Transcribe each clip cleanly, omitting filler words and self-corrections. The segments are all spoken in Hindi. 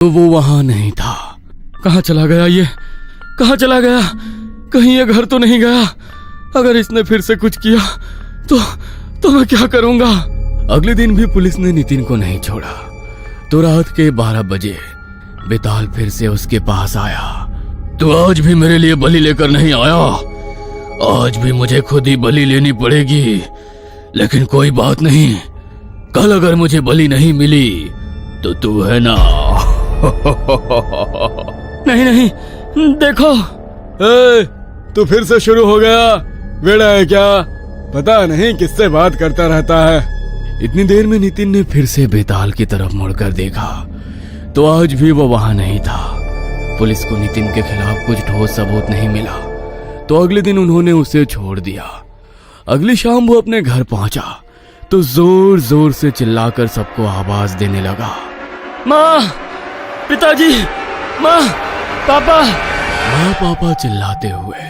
तो वो वहां नहीं था। कहाँ चला गया ये? कहाँ चला गया? कहीं ये घर तो नहीं गया? अगर इसने फिर से कुछ किया तो मैं क्या करूंगा? अगले दिन भी पुलिस ने नितिन को नहीं छोड़ा। तो रात के 12 बजे बेताल फिर से उसके पास आया। तो आज भी मेरे लिए बलि लेकर नहीं आया? आज भी मुझे खुद ही बलि लेनी पड़ेगी। लेकिन कोई बात नहीं, कल अगर मुझे बलि नहीं मिली तो तू है ना। नहीं नहीं, देखो। तू फिर से शुरू हो गया? बेड़ा है क्या? पता नहीं किससे बात करता रहता है। इतनी देर में नितिन ने फिर से बेताल की तरफ मुड़कर देखा तो आज भी वो वहां नहीं था। पुलिस को नितिन के खिलाफ कुछ ठोस सबूत नहीं मिला तो अगले दिन उन्होंने उसे छोड़ दिया। अगली शाम वो अपने घर पहुंचा तो जोर जोर से चिल्लाकर सबको आवाज देने लगा। माँ, पिताजी, माँ, पापा। माँ पापा चिल्लाते हुए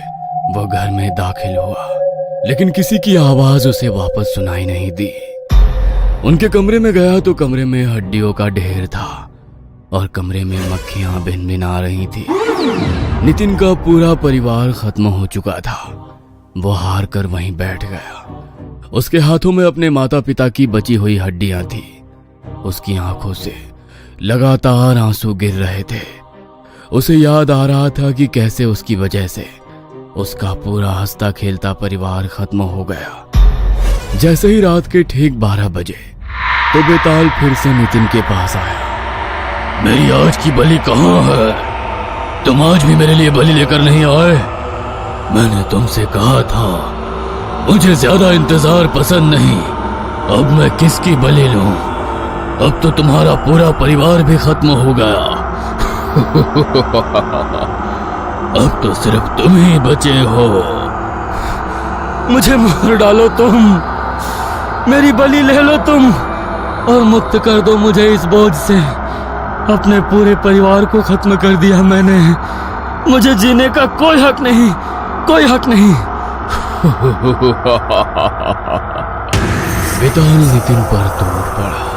वो घर में दाखिल हुआ, लेकिन किसी की आवाज उसे वापस सुनाई नहीं दी। उनके कमरे में गया तो कमरे में हड्डियों का ढेर था और कमरे में मक्खियां भिनभिना रही थी। नितिन का पूरा परिवार खत्म हो चुका था। वो हार कर वहीं बैठ गया। उसके हाथों में अपने माता पिता की बची हुई हड्डियां थी। उसकी आंखों से लगातार आंसू गिर रहे थे। उसे याद आ रहा था कि कैसे उसकी वजह से उसका पूरा हंसता खेलता परिवार खत्म हो गया। जैसे ही रात के ठीक 12 बजे तो बेताल फिर से नितिन के पास आया। मेरी आज की बलि कहाँ है? तुम आज भी मेरे लिए बलि लेकर नहीं आए? मैंने तुमसे कहा था मुझे ज्यादा इंतजार पसंद नहीं। अब मैं किसकी बलि लूं? अब तो तुम्हारा पूरा परिवार भी खत्म हो गया। अब तो सिर्फ तुम ही बचे हो। मुझे मार डालो तुम, मेरी बलि ले लो तुम और मुक्त कर दो मुझे इस बोझ से। अपने पूरे परिवार को खत्म कर दिया मैंने। मुझे जीने का कोई हक नहीं, कोई हक नहीं। बेताल नितिन पर टूट पड़ा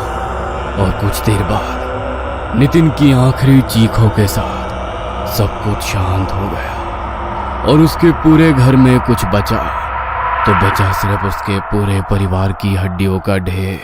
और कुछ देर बाद नितिन की आखिरी चीखों के साथ सब कुछ शांत हो गया और उसके पूरे घर में कुछ बचा तो बचा सिर्फ उसके पूरे परिवार की हड्डियों का ढेर।